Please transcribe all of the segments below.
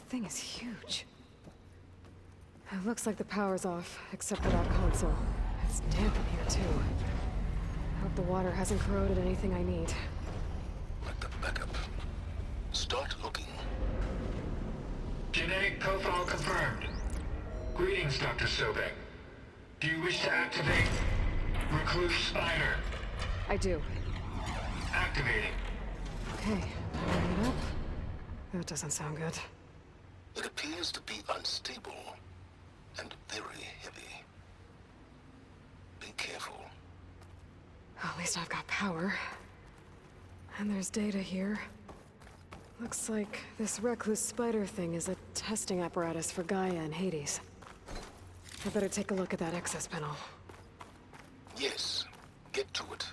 thing is huge. It looks like the power's off, except for that console. It's damp in here, too. Hope the water hasn't corroded anything I need. Like the backup. Start looking. Genetic profile confirmed. Greetings, Dr. Sobek. Do you wish to activate Recluse Spider? I do. Activating. Okay, powering it up. That doesn't sound good. It appears to be unstable and very heavy. Be careful. At least I've got power. And there's data here. Looks like this Recluse Spider thing is a testing apparatus for Gaia and Hades. I better take a look at that access panel. Yes, get to it.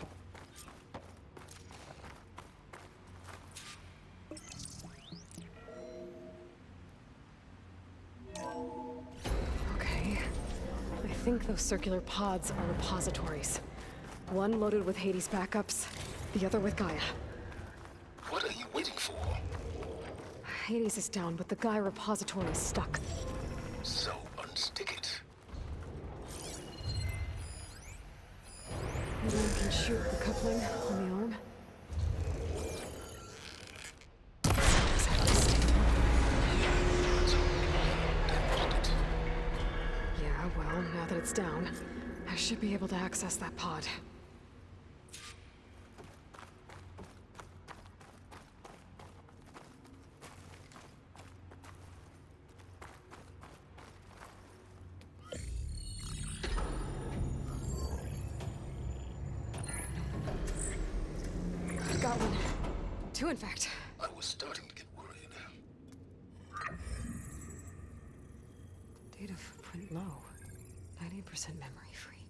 Okay. I think those circular pods are repositories. One loaded with Hades backups, the other with Gaia. What are you waiting for? Hades is down, but the Gaia repository is stuck. So unstick it. Maybe I can shoot the coupling on the arm. Yeah, well, now that it's down, I should be able to access that pod. Got one. Two, in fact. I was starting to get worried. Data footprint low. 90% memory free.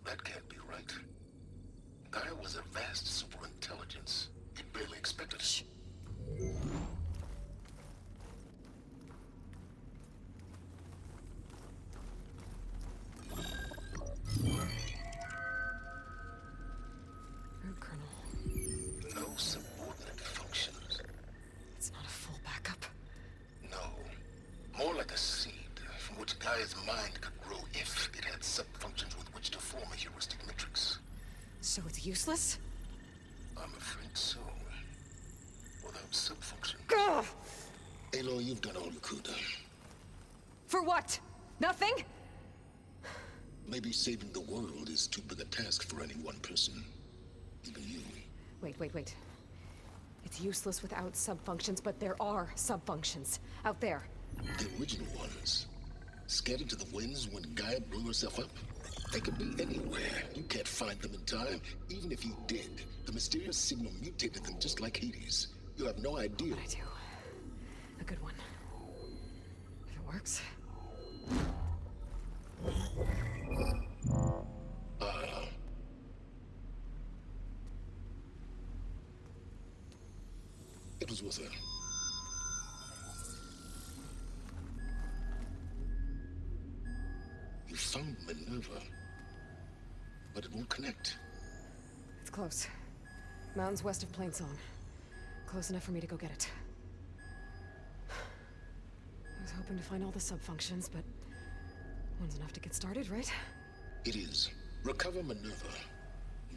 That can't be right. Gaia was a vast superintelligence. You barely expected it. Shh. Root kernel. No subordinate functions. It's not a full backup. No. More like a seed from which Gaia's mind could grow if it had sub-functions with which to form a heuristic matrix. So it's useless? I'm afraid so. Without sub-function. Gah! Aloy, you've done all you could. For what? Nothing? Maybe saving the world is too big a task for any one person. Even you. Wait. It's useless without subfunctions, but there are subfunctions out there. The original ones. Scattered to the winds when Gaia blew herself up? They could be anywhere. You can't find them in time. Even if you did, the mysterious signal mutated them just like Hades. You have no idea. I do. A good one. If it works. It was with her. You found Minerva, but it won't connect. It's close. Mountains west of Plainsong. Close enough for me to go get it. I was hoping to find all the subfunctions, but one's enough to get started, right? It is. Recover Minerva.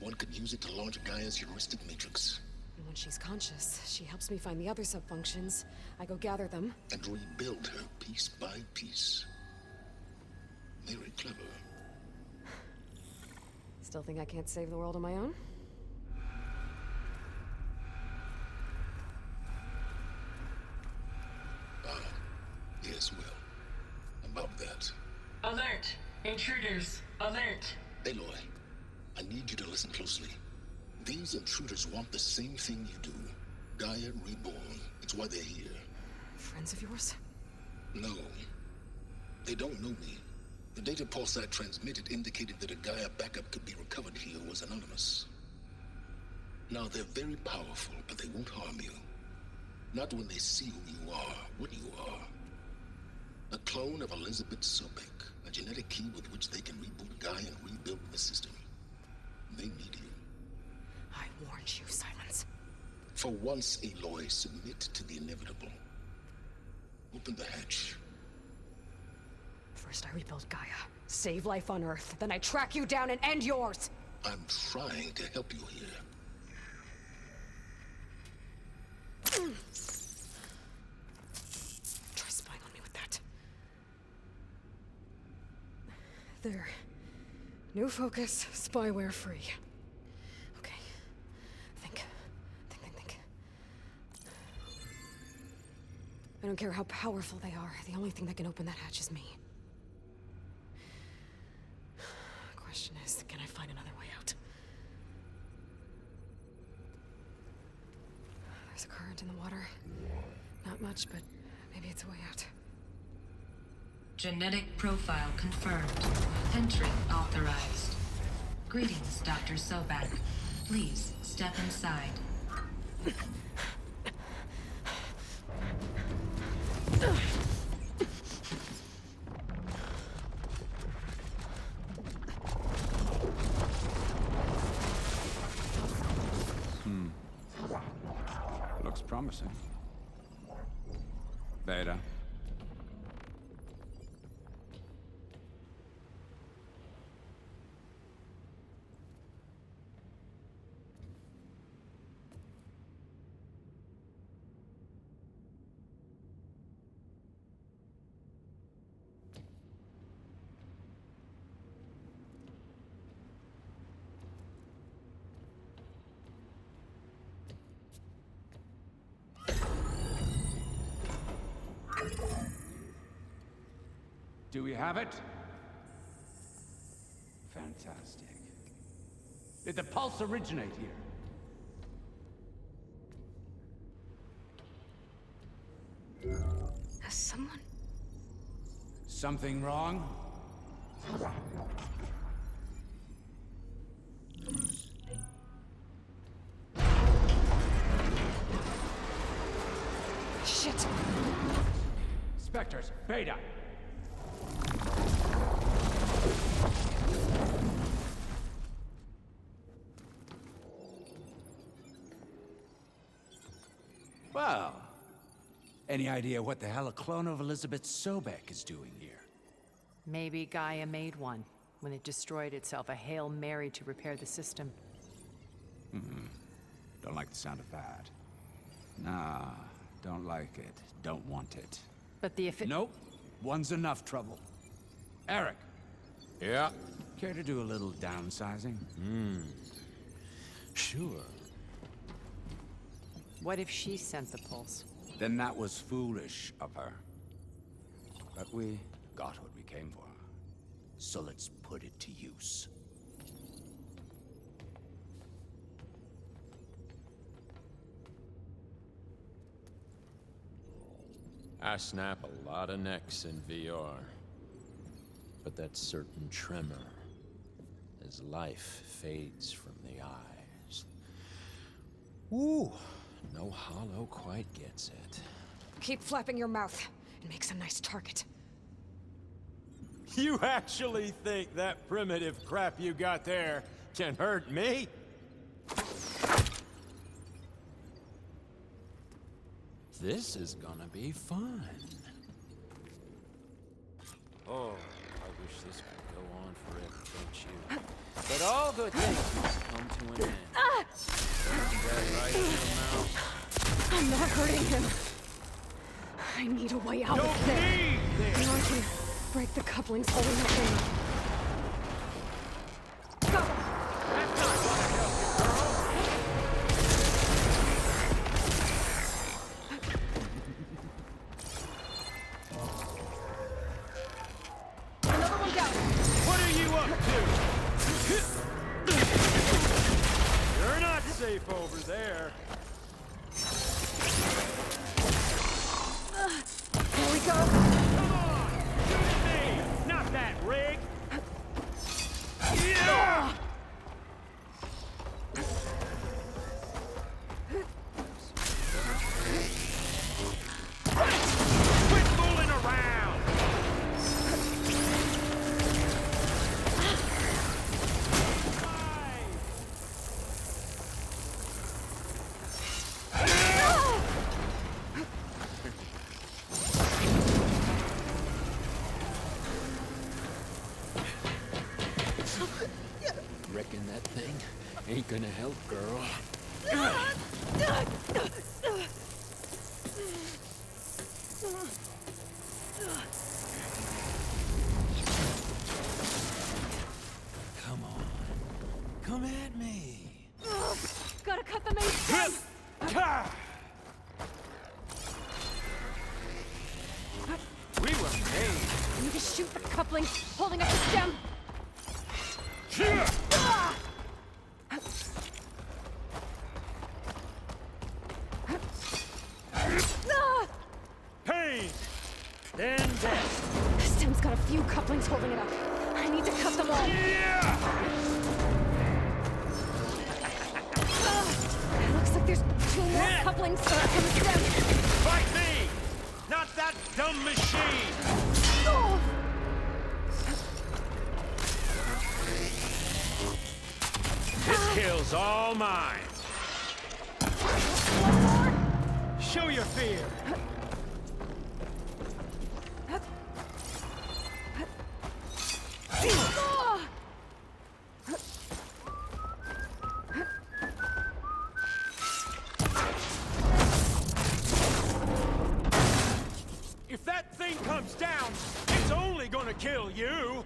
One could use it to launch Gaia's heuristic matrix. And when she's conscious, she helps me find the other subfunctions. I go gather them. And rebuild her piece by piece. Very clever. Still think I can't save the world on my own? Yes, well. About that. Alert! Intruders! Alert! Aloy, I need you to listen closely. These intruders want the same thing you do. Gaia reborn. It's why they're here. Friends of yours? No. They don't know me. The data pulse I transmitted indicated that a Gaia backup could be recovered here was anonymous. Now, they're very powerful, but they won't harm you. Not when they see who you are, what you are. A clone of Elizabeth Sobek, a genetic key with which they can reboot Gaia and rebuild the system. They need you. I warned you, Silence. For once, Aloy, submit to the inevitable. Open the hatch. First I rebuild Gaia, save life on Earth, then I track you down and end yours! I'm trying to help you here. Try spying on me with that. There. New focus, spyware free. Okay. Think. I don't care how powerful they are. The only thing that can open that hatch is me. Question is, can I find another way out? There's a current in the water. Not much, but maybe it's a way out. Genetic profile confirmed. Entry authorized. Greetings, Dr. Sobak. Please step inside. Looks promising. Beta. Do we have it? Fantastic. Did the pulse originate here? Has someone... Something wrong? Shit! Spectres, Beta! Well, any idea what the hell a clone of Elizabeth Sobek is doing here? Maybe Gaia made one when it destroyed itself, a Hail Mary to repair the system. Don't like the sound of that. Nah, don't like it. Don't want it. But the Nope. One's enough trouble. Eric. Yeah? Care to do a little downsizing? Sure. What if she sent the pulse? Then that was foolish of her. But we got what we came for. So let's put it to use. I snap a lot of necks in VR. But that certain tremor as life fades from the eyes. Ooh, no hollow quite gets it. Keep flapping your mouth. It makes a nice target. You actually think that primitive crap you got there can hurt me? This is gonna be fun. Oh, I wish this could go on forever, don't you? But all good things must come to an end. That right in your mouth? I'm not hurting him. I need a way out of there. I want to break the couplings holding that thing. Go! That's not gonna help you, girl. Another one down. What are you up to? You're not safe over there. Here we go. Come on! Shoot at me! Not that rig! Yeah! Quit fooling around! Ain't gonna help, girl. Come on. Come at me. Gotta cut the main stem! We were made. I need to shoot the couplings holding up the stem! Pain! Then death. The stem's got a few couplings holding it up. I need to cut them all. Looks like there's 2 more couplings on the stem. Fight me! Not that dumb machine! Oh! This kill's all mine. One more? Show your fear. Oh! If that thing comes down, it's only gonna kill you.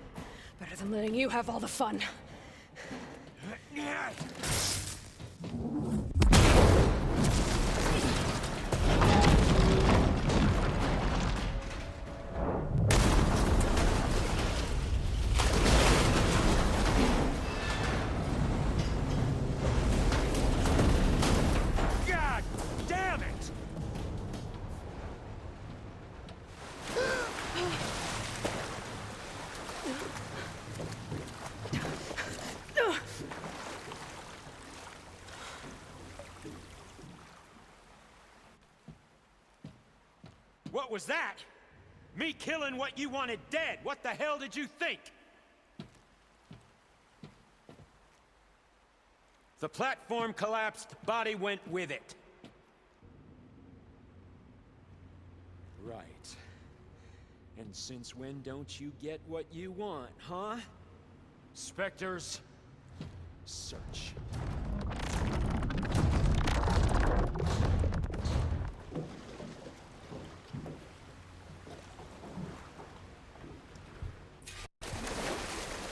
Better than letting you have all the fun. God damn it! What was that? Me killing what you wanted dead. What the hell did you think? The platform collapsed, body went with it. Right. And since when don't you get what you want, huh? Spectres, search.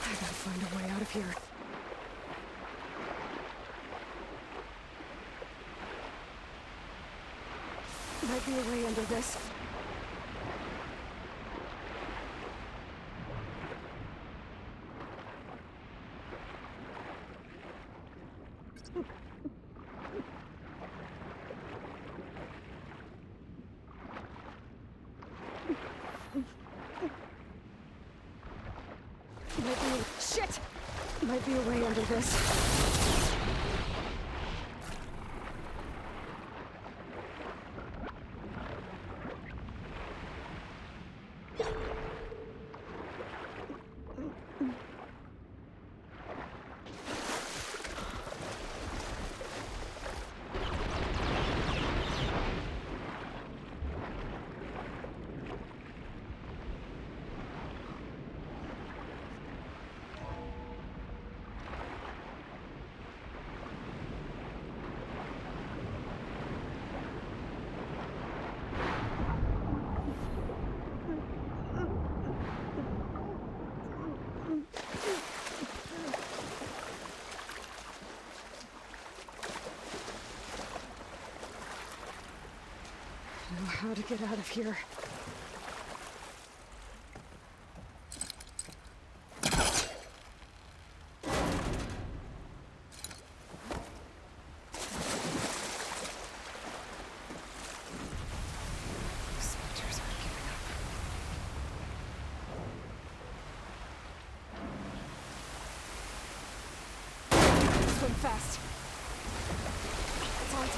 I gotta find a way out of here. Might be a way under this. Shit! Might be a way under this. Know how to get out of here. Spectres aren't giving up. Swim fast. It's on to...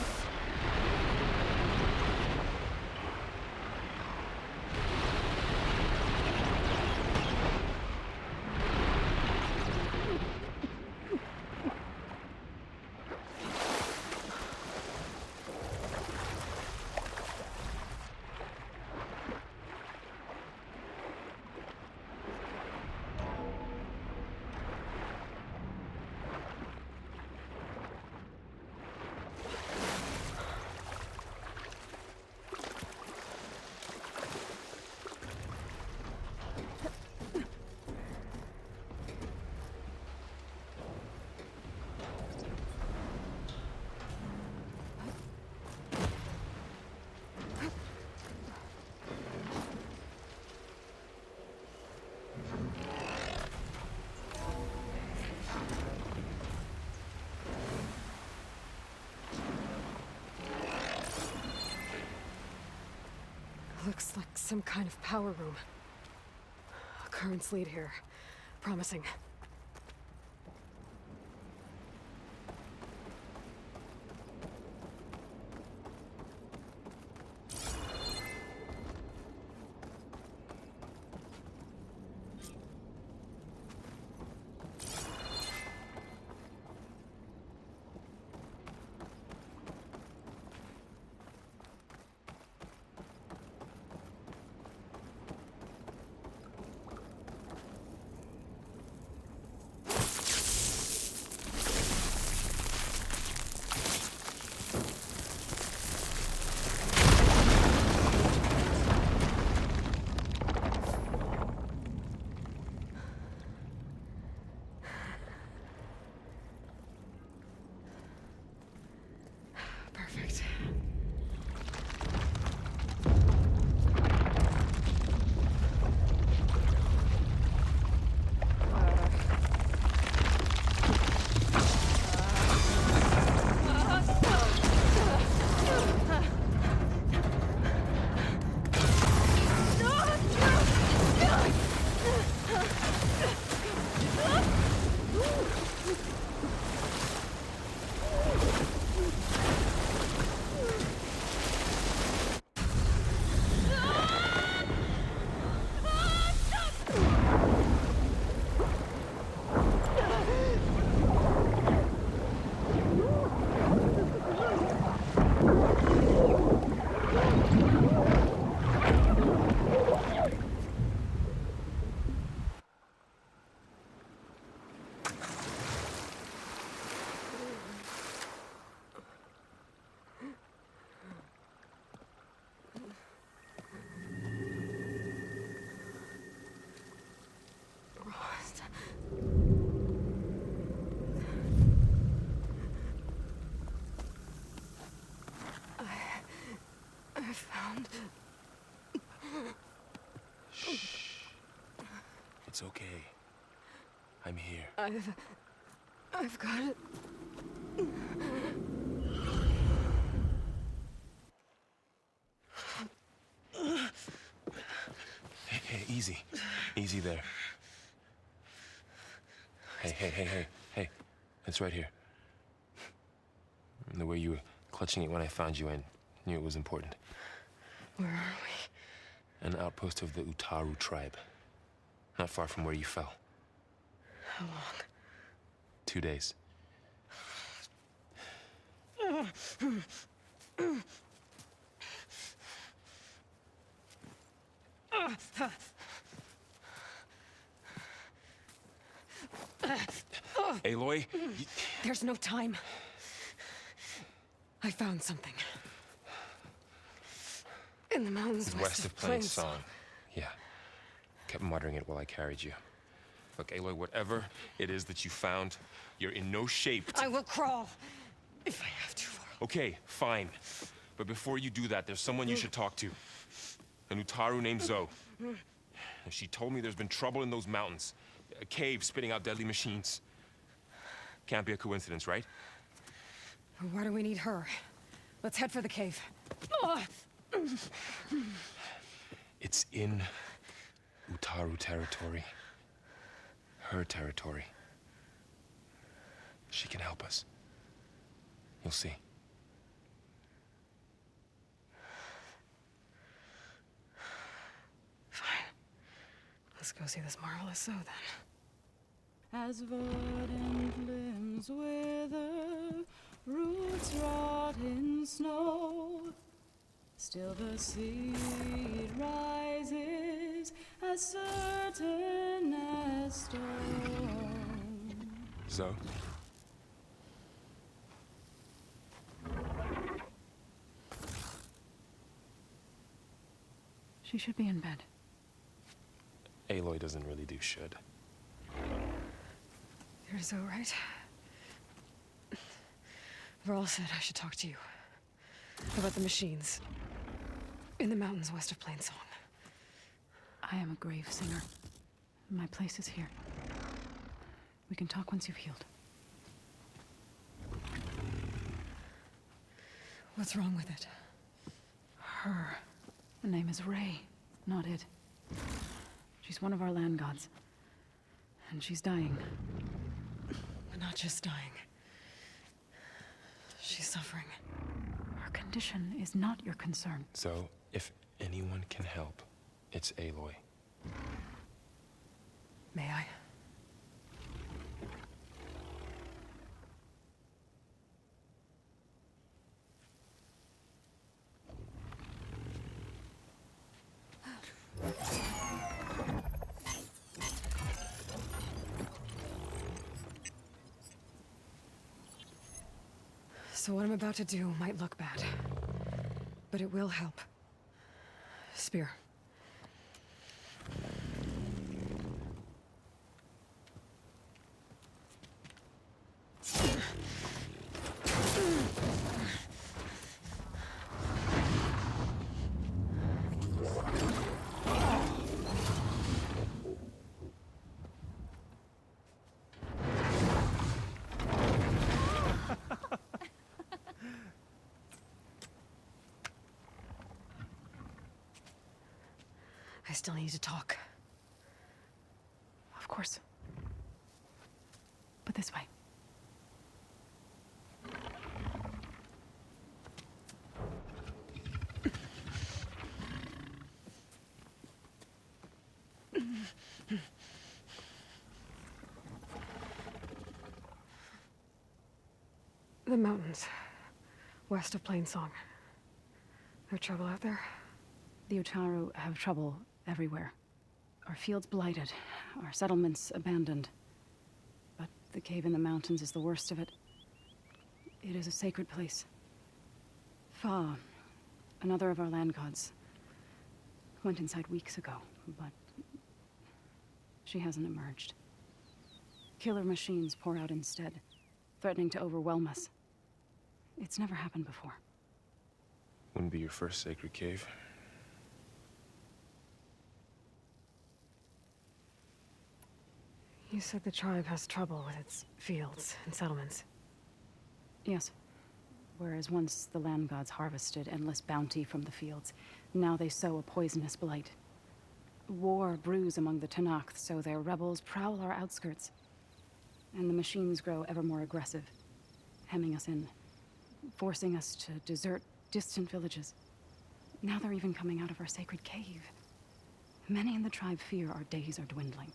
Looks like some kind of power room. Currents lead here. Promising. Perfect. I found... It's okay. I'm here. I've got it. Hey, easy. Easy there. Hey. It's right here. And the way you were clutching it when I found you, I knew it was important. Where are we? An outpost of the Utaru tribe. Not far from where you fell. How long? 2 days. Aloy, There's no time. I found something. In the mountains west of Plain Song. Yeah. Kept muttering it while I carried you. Look, Aloy, whatever it is that you found, you're in no shape to... I will crawl. If I have to. Okay, fine. But before you do that, there's someone you should talk to. An Utaru named Zoe. And she told me there's been trouble in those mountains. A cave spitting out deadly machines. Can't be a coincidence, right? Why do we need her? Let's head for the cave. It's in Utaru territory. Her territory. She can help us. You'll see. Fine. Let's go see this marvelous Zoe then. As verdant limbs wither, roots rot in snow, still the seed rises as certain as stone. Zoe? She should be in bed. Aloy doesn't really do should. You're Zoe, right? Varl said I should talk to you. About the machines. In the mountains west of Plain Song. I am a grave singer. My place is here. We can talk once you've healed. What's wrong with it? Her. The name is Ray, not it. She's one of our land gods. And she's dying. Not just dying. She's suffering. Her condition is not your concern. So, if anyone can help, it's Aloy. May I? So what I'm about to do might look bad, but it will help. Spear. I still need to talk. Of course. But this way. The mountains, west of Plainsong. There trouble out there? The Utaru have trouble everywhere. Our fields blighted, our settlements abandoned. But the cave in the mountains is the worst of it. It is a sacred place. Fa, another of our land gods, went inside weeks ago, but she hasn't emerged. Killer machines pour out instead, threatening to overwhelm us. It's never happened before. Wouldn't be your first sacred cave. You said the tribe has trouble with its fields and settlements. Yes. Whereas once the land gods harvested endless bounty from the fields, now they sow a poisonous blight. War brews among the Tenakth, so their rebels prowl our outskirts. And the machines grow ever more aggressive, hemming us in, forcing us to desert distant villages. Now they're even coming out of our sacred cave. Many in the tribe fear our days are dwindling.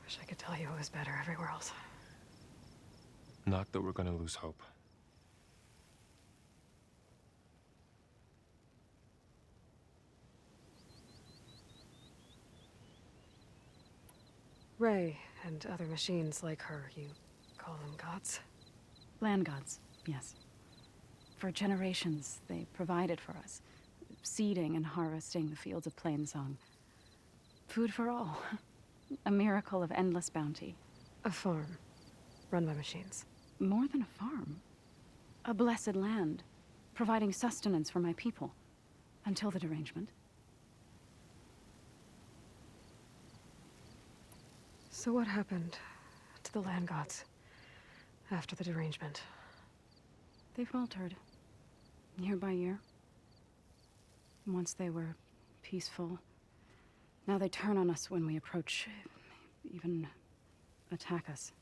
Wish I could tell you it was better everywhere else. Not that we're gonna lose hope. Ray and other machines like her, you call them gods? Land gods, yes. For generations, they provided for us, seeding and harvesting the fields of Plainsong. Food for all. A miracle of endless bounty. A farm, run by machines. More than a farm. A blessed land, providing sustenance for my people. Until the derangement. So what happened to the land gods after the derangement? They faltered, year by year. Once they were peaceful. Now they turn on us when we approach, even attack us.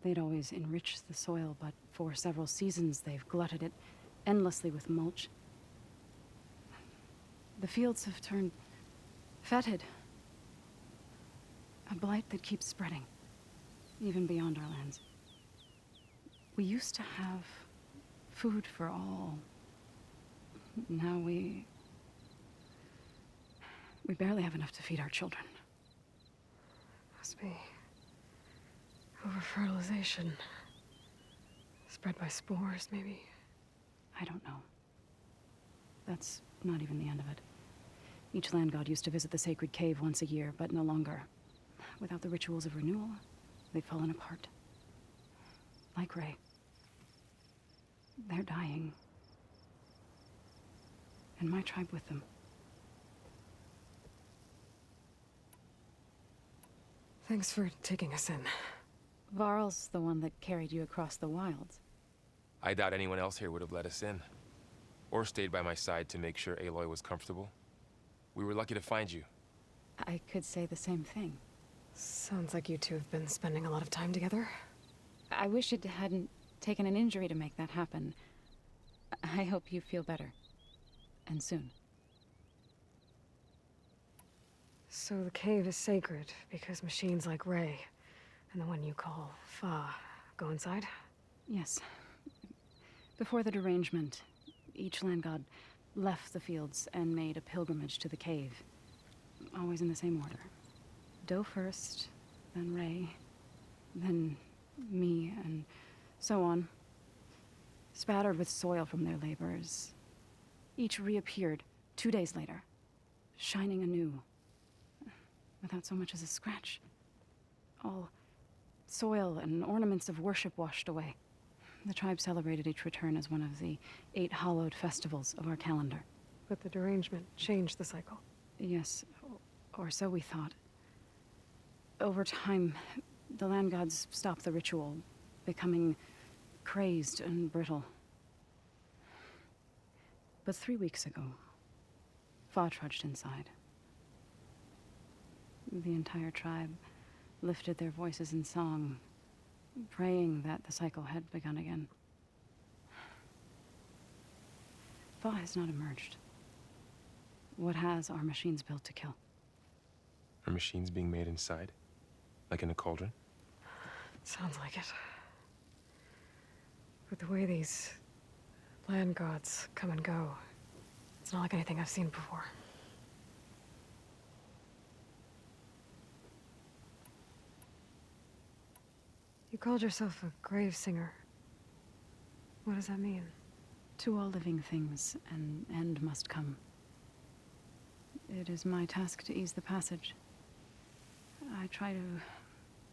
They'd always enriched the soil, but for several seasons they've glutted it endlessly with mulch. The fields have turned fetid. A blight that keeps spreading, even beyond our lands. We used to have food for all. Now we barely have enough to feed our children. Must be over-fertilization. Spread by spores, maybe? I don't know. That's not even the end of it. Each land god used to visit the sacred cave once a year, but no longer. Without the rituals of renewal, they've fallen apart. Like Ray. They're dying. And my tribe with them. Thanks for taking us in. Varl's the one that carried you across the wilds. I doubt anyone else here would have let us in. or stayed by my side to make sure Aloy was comfortable. We were lucky to find you. I could say the same thing. Sounds like you two have been spending a lot of time together. I wish it hadn't taken an injury to make that happen. I hope you feel better. And soon. So the cave is sacred because machines like Ray and the one you call Fa go inside? Yes. Before the derangement, each land god left the fields and made a pilgrimage to the cave. Always in the same order. Doe first, then Ray, then me, and so on. Spattered with soil from their labors. Each reappeared 2 days later, shining anew. Without so much as a scratch. All soil and ornaments of worship washed away. The tribe celebrated each return as one of the 8 hallowed festivals of our calendar. But the derangement changed the cycle. Yes, or so we thought. Over time, the land gods stopped the ritual, becoming crazed and brittle. But 3 weeks ago, Fa trudged inside. The entire tribe lifted their voices in song, praying that the cycle had begun again. Fa has not emerged. What has are machines built to kill. Are machines being made inside? Like in a cauldron? Sounds like it. But the way these land gods come and go, it's not like anything I've seen before. You called yourself a grave singer. What does that mean? To all living things, an end must come. It is my task to ease the passage. I try to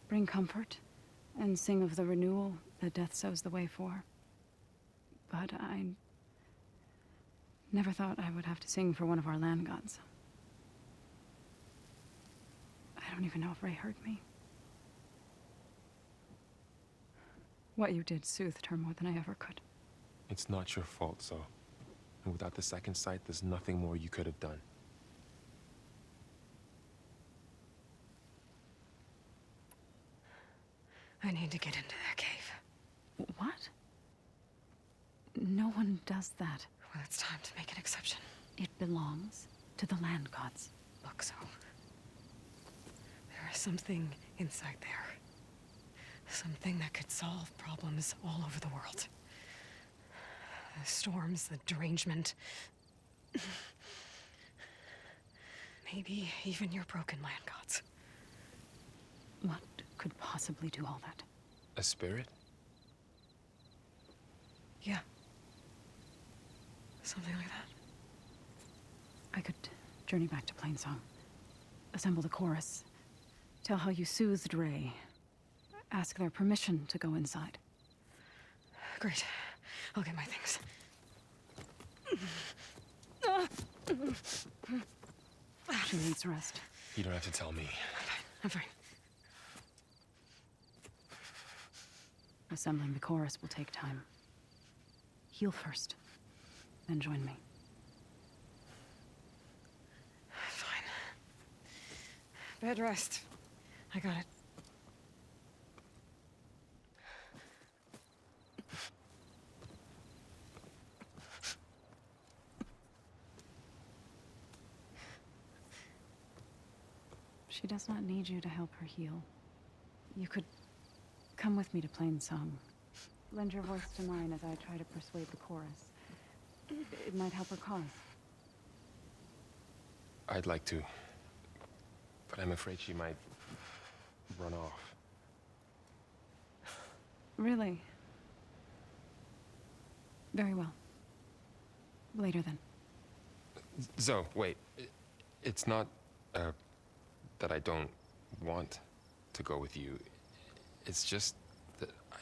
bring comfort and sing of the renewal that death sows the way for. But I never thought I would have to sing for one of our land gods. I don't even know if Ray heard me. What you did soothed her more than I ever could. It's not your fault, Zoe. And without the second sight, there's nothing more you could have done. I need to get into that cave. What? No one does that. Well, it's time to make an exception. It belongs to the land gods. Look, so there is something inside there. Something that could solve problems all over the world. The storms, the derangement. Maybe even your broken land gods. What could possibly do all that? A spirit? Yeah. Something like that. I could journey back to Plainsong. Assemble the chorus. Tell how you soothed Ray. Ask their permission to go inside. Great. I'll get my things. She needs rest. You don't have to tell me. I'm fine. Assembling the chorus will take time. Heal first, then join me. Fine. Bed rest. I got it. She does not need you to help her heal. You could come with me to Plainsong. Lend your voice to mine as I try to persuade the chorus. It might help her cause. I'd like to. But I'm afraid she might run off. Really? Very well. Later then. Zoe, wait. It's not, that I don't want to go with you. It's just that I...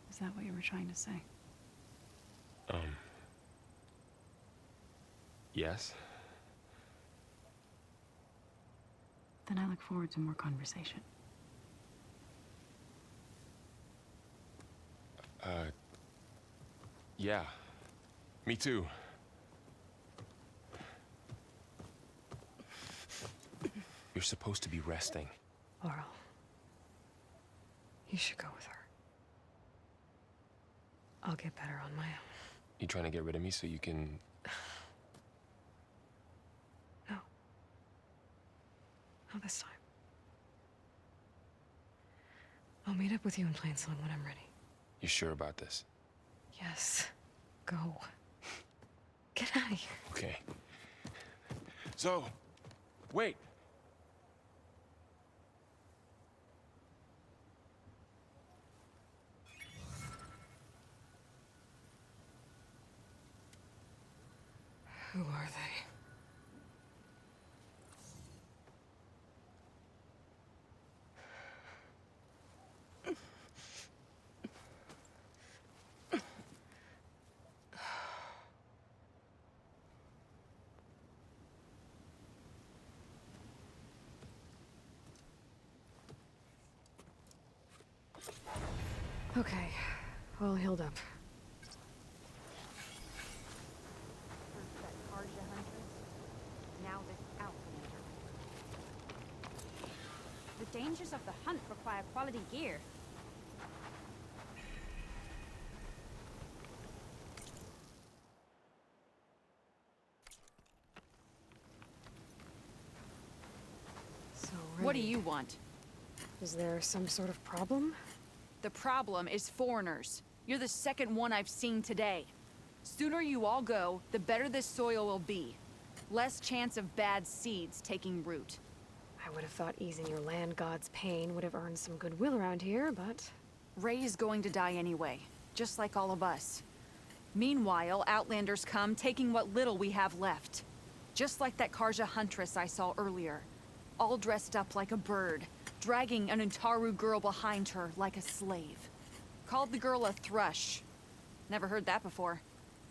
Is that what you were trying to say? Yes? Then I look forward to more conversation. Yeah. Me too. You're supposed to be resting. Laurel. You should go with her. I'll get better on my own. You trying to get rid of me so you can... No. Not this time. I'll meet up with you in Plainsong when I'm ready. You sure about this? Yes. Go. Get out of here. Okay. So, wait. Who are they? Okay, all healed up. Now this outlander. The dangers of the hunt require quality gear. So What do ready. you want? Is there some sort of problem? The problem is foreigners. You're the second one I've seen today. Sooner you all go, the better this soil will be. Less chance of bad seeds taking root. I would have thought easing your land god's pain would have earned some goodwill around here, but... Ray is going to die anyway, just like all of us. Meanwhile, Outlanders come, taking what little we have left. Just like that Karja huntress I saw earlier. All dressed up like a bird, dragging an Utaru girl behind her like a slave. Called the girl a thrush. Never heard that before.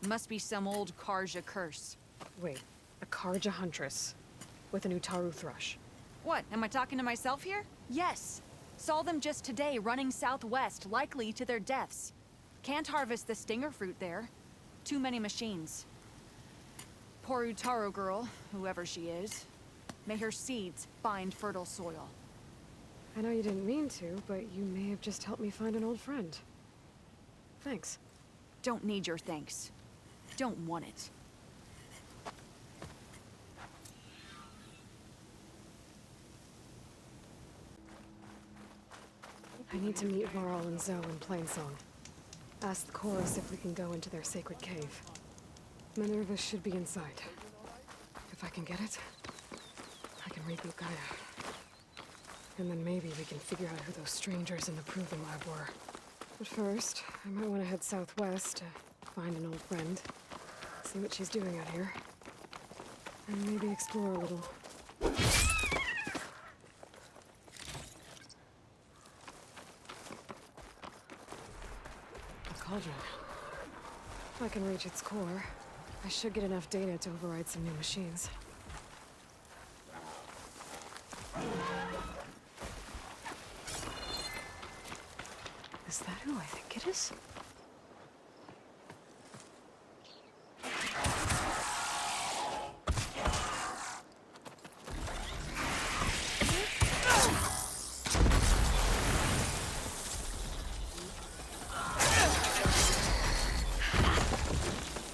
Must be some old Karja curse. Wait, a Karja huntress with an Utaru thrush. What, am I talking to myself here? Yes. Saw them just today running southwest, likely to their deaths. Can't harvest the stinger fruit there. Too many machines. Poor Utaru girl, whoever she is. May her seeds find fertile soil. I know you didn't mean to, but you may have just helped me find an old friend. Thanks. Don't need your thanks. Don't want it. I need to meet Varl and Zoe in Plainsong. Ask the chorus if we can go into their sacred cave. Minerva should be inside. If I can get it, I can reboot Gaia. And then maybe we can figure out who those strangers in the Proving Lab were. But first, I might want to head southwest to find an old friend. See what she's doing out here. And maybe explore a little. A cauldron. If I can reach its core, I should get enough data to override some new machines. Is that who I think it is?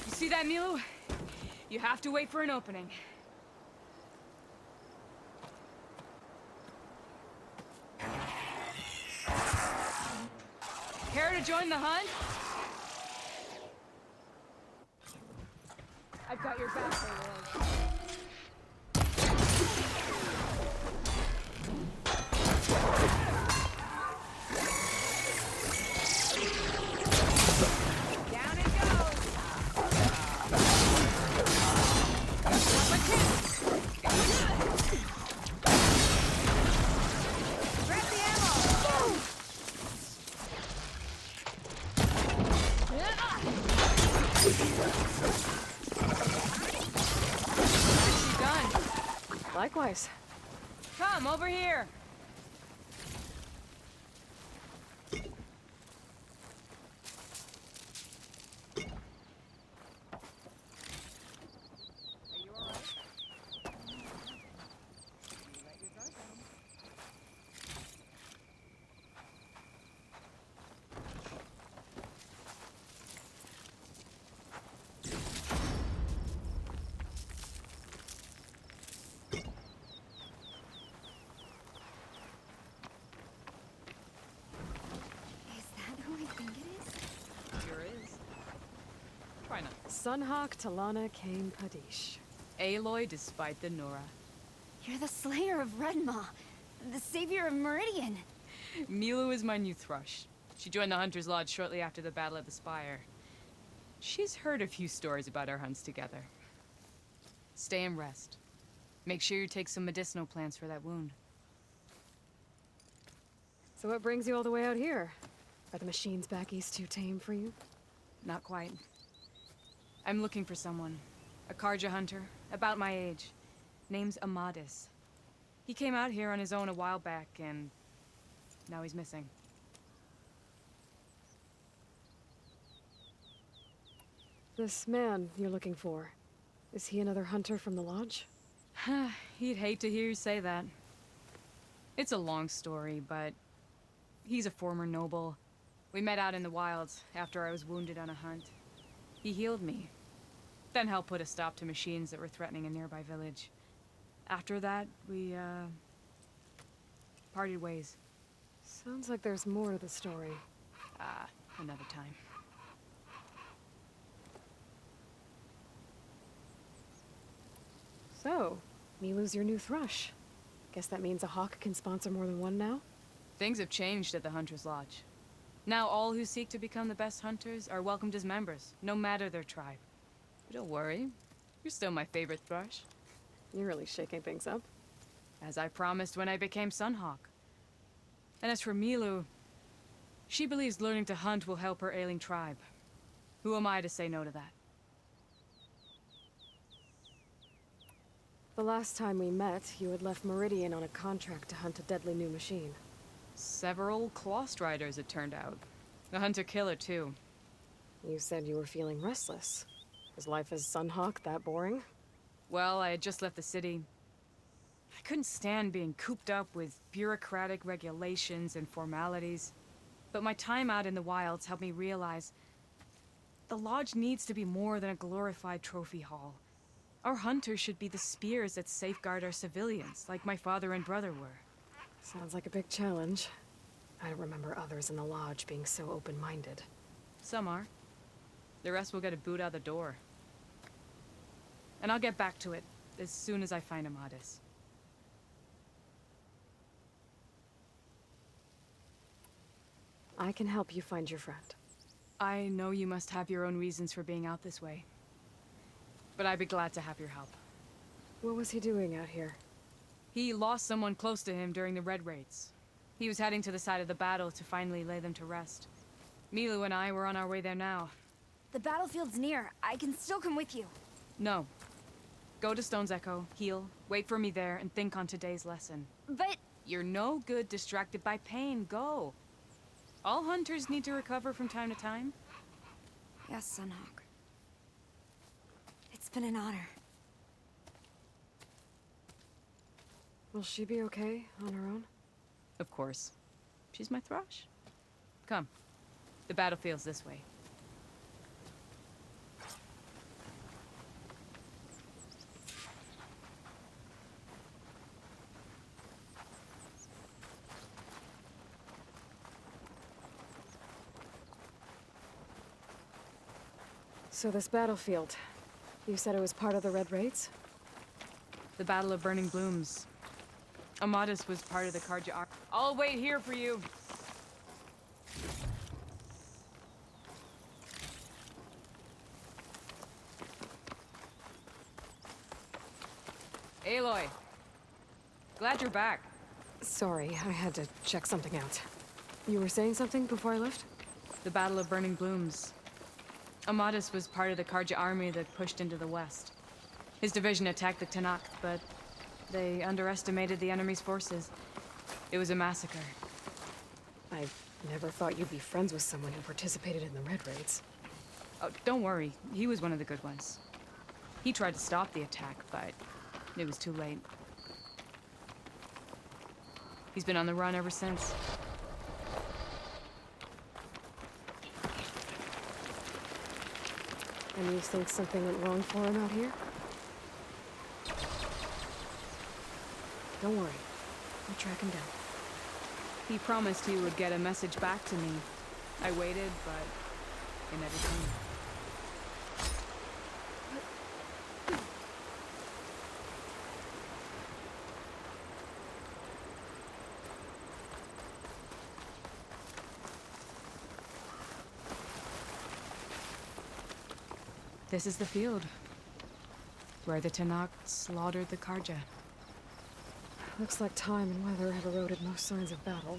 You see that, Milu? You have to wait for an opening. Care to join the hunt? I've got your back, Ray. Down it goes. Grab the ammo. Likewise. Come, over here! Sunhawk Talana Kane Padish. Aloy despite the Nora. You're the slayer of Redmaw, the savior of Meridian. Milu is my new thrush. She joined the Hunter's Lodge shortly after the Battle of the Spire. She's heard a few stories about our hunts together. Stay and rest. Make sure you take some medicinal plants for that wound. So what brings you all the way out here? Are the machines back east too tame for you? Not quite. I'm looking for someone. A Karja hunter, about my age. Name's Amadis. He came out here on his own a while back, and now he's missing. This man you're looking for, is he another hunter from the Lodge? He'd hate to hear you say that. It's a long story, but he's a former noble. We met out in the wilds after I was wounded on a hunt. He healed me, then helped put a stop to machines that were threatening a nearby village. After that, we, parted ways. Sounds like there's more to the story. Another time. So, Milu's your new thrush. Guess that means a hawk can sponsor more than one now? Things have changed at the Hunter's Lodge. Now all who seek to become the best hunters are welcomed as members, no matter their tribe. But don't worry, you're still my favorite thrush. You're really shaking things up. As I promised when I became Sunhawk. And as for Milu, she believes learning to hunt will help her ailing tribe. Who am I to say no to that? The last time we met, you had left Meridian on a contract to hunt a deadly new machine. Several Claw Striders, it turned out. A hunter-killer, too. You said you were feeling restless. Is life as Sunhawk that boring? Well, I had just left the city. I couldn't stand being cooped up with bureaucratic regulations and formalities. But my time out in the wilds helped me realize the Lodge needs to be more than a glorified trophy hall. Our hunters should be the spears that safeguard our civilians, like my father and brother were. Sounds like a big challenge. I don't remember others in the Lodge being so open-minded. Some are. The rest will get a boot out the door. And I'll get back to it as soon as I find Amadis. I can help you find your friend. I know you must have your own reasons for being out this way. But I'd be glad to have your help. What was he doing out here? He lost someone close to him during the Red Raids. He was heading to the side of the battle to finally lay them to rest. Milu and I were on our way there now. The battlefield's near. I can still come with you. No. Go to Stone's Echo, heal, wait for me there, and think on today's lesson. But... You're no good distracted by pain. Go. All hunters need to recover from time to time. Yes, Sunhawk. It's been an honor. Will she be okay on her own? Of course. She's my thrush. Come. The battlefield's this way. So this battlefield, you said it was part of the Red Raids? The Battle of Burning Blooms. Amadis was part of the Karja Army. I'll wait here for you. Aloy. Glad you're back. Sorry, I had to check something out. You were saying something before I left? The Battle of Burning Blooms. Amadis was part of the Karja army that pushed into the west. His division attacked the Tanakh, but They underestimated the enemy's forces. It was a massacre. I never thought you'd be friends with someone who participated in the Red Raids. Oh, don't worry. He was one of the good ones. He tried to stop the attack, but it was too late. He's been on the run ever since. And you think something went wrong for him out here? Don't worry. I'll track him down. He promised he would get a message back to me. I waited, but it never came. This is the field, where the Tenakth slaughtered the Karja. Looks like time and weather have eroded most signs of battle.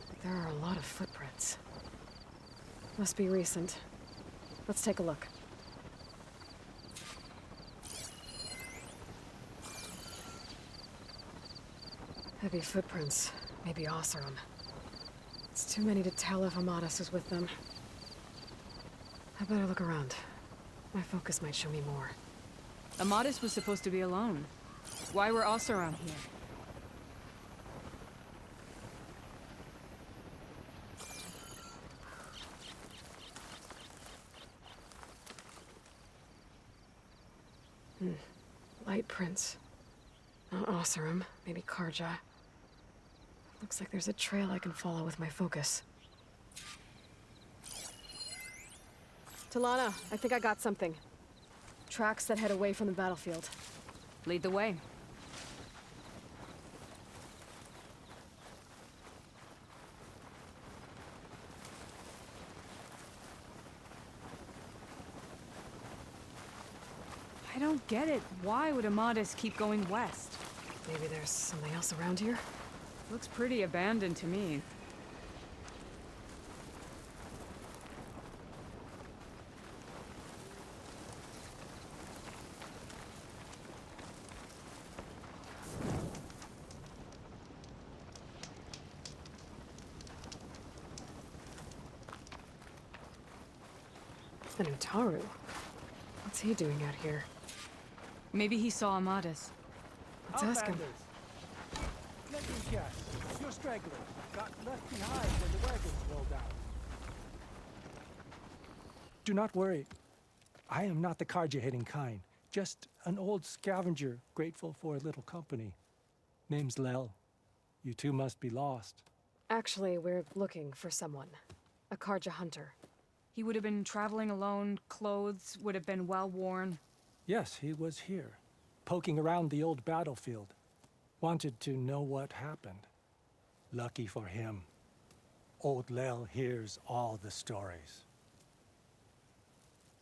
But there are a lot of footprints. Must be recent. Let's take a look. Heavy footprints. Maybe Oseram. It's too many to tell if Amadas is with them. I better look around. My focus might show me more. Amadas was supposed to be alone. Why were Oseram here? Light prints. Not Oseram, maybe Karja. Looks like there's a trail I can follow with my focus. Talana, I think I got something. Tracks that head away from the battlefield. Lead the way. I don't get it. Why would Amadas keep going west? Maybe there's something else around here? Looks pretty abandoned to me. An Utaru? What's he doing out here? Maybe he saw Amadas. Let's ask him. Let me guess. You're stragglers. Got left behind when the wagons rolled out. Do not worry. I am not the Karja-hating kind. Just an old scavenger grateful for a little company. Name's Lel. You two must be lost. Actually, we're looking for someone. A Karja hunter. He would have been traveling alone, clothes would have been well worn. Yes, he was here, poking around the old battlefield. Wanted to know what happened. Lucky for him, old Lel hears all the stories.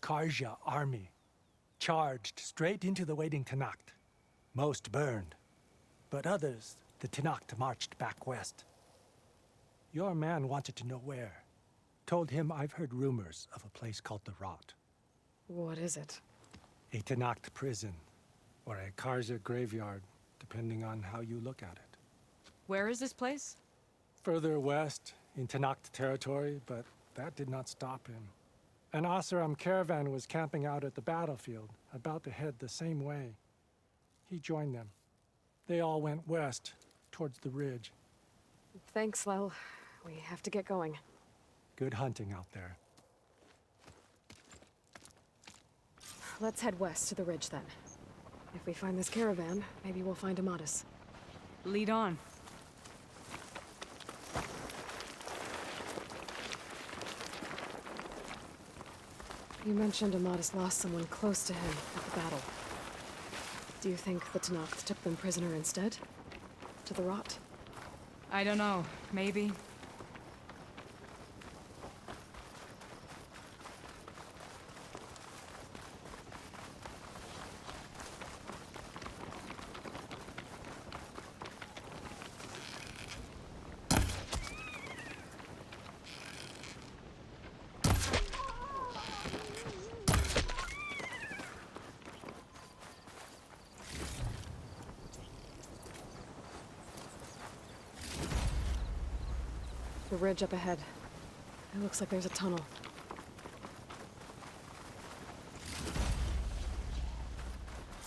Karja army charged straight into the waiting Tenakth. Most burned, but others, the Tenakth marched back west. Your man wanted to know where. Told him I've heard rumors of a place called the Rot. What is it? A Tenakth prison, or a Karja graveyard, depending on how you look at it. Where is this place? Further west, in Tenakth territory, but that did not stop him. An Oseram caravan was camping out at the battlefield, about to head the same way. He joined them. They all went west, towards the ridge. Thanks, Lel. We have to get going. Good hunting out there. Let's head west to the ridge then. If we find this caravan, maybe we'll find Amadas. Lead on. You mentioned Amadas lost someone close to him at the battle. Do you think the Tenakth took them prisoner instead? To the Rot? I don't know. Maybe. the ridge up ahead. It looks like there's a tunnel.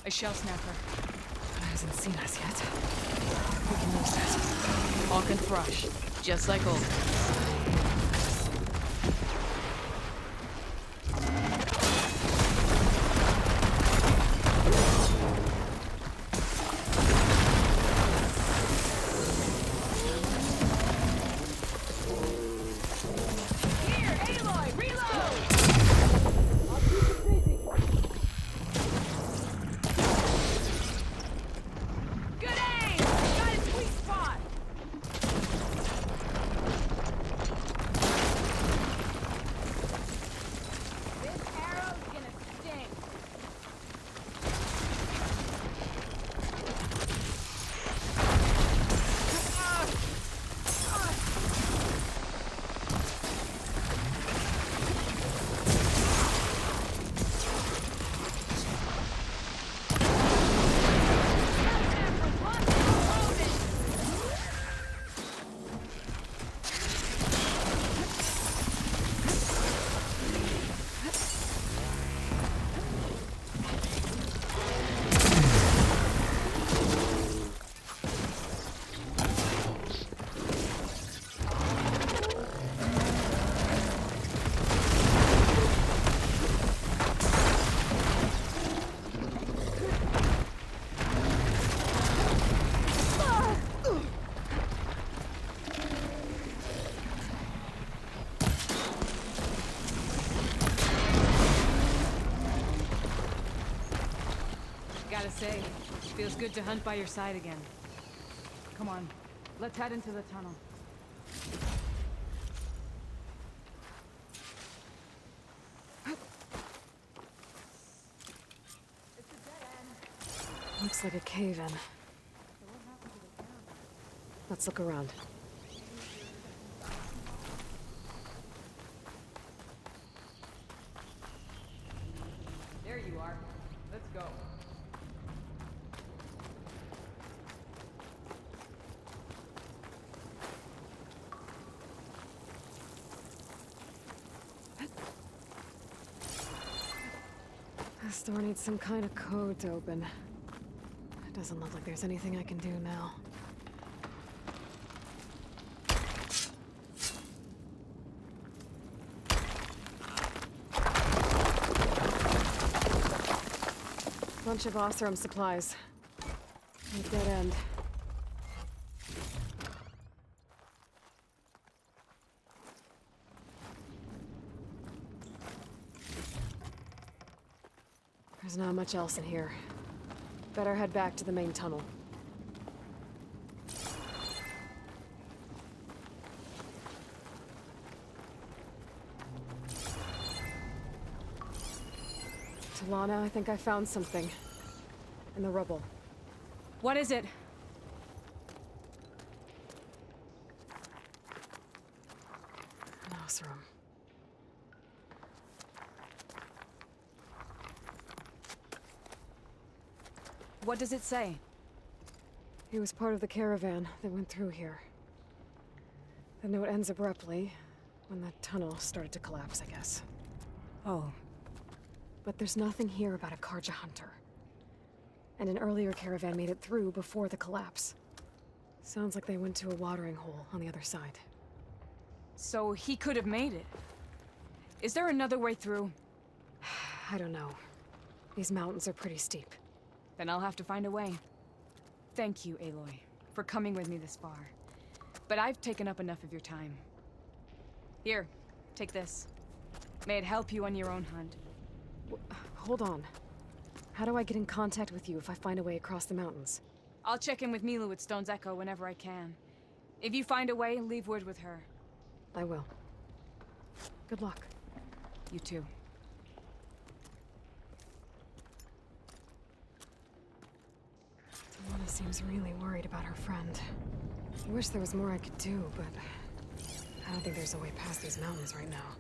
A shell snapper. It hasn't seen us yet. We can use that. Hawk and Thrush, just like old. Gotta say, feels good to hunt by your side again. Come on, let's head into the tunnel. Looks like a cave-in. Let's look around. There you are. Let's go. This door needs some kind of code to open. It doesn't look like there's anything I can do now. Bunch of Oseram supplies. A dead end. There's not much else in here. Better head back to the main tunnel. Talana, I think I found something. In the rubble. What is it? An Oseram. What does it say? He was part of the caravan that went through here. The note ends abruptly, when the tunnel started to collapse, I guess. Oh. But there's nothing here about a Karja hunter. And an earlier caravan made it through before the collapse. Sounds like they went to a watering hole on the other side. So he could have made it. Is there another way through? I don't know. These mountains are pretty steep. Then I'll have to find a way. Thank you, Aloy, for coming with me this far. But I've taken up enough of your time. Here, take this. May it help you on your own hunt. Hold on. How do I get in contact with you if I find a way across the mountains? I'll check in with Milu at Stone's Echo whenever I can. If you find a way, leave word with her. I will. Good luck. You too. Talana seems really worried about her friend. I wish there was more I could do, but I don't think there's a way past these mountains right now.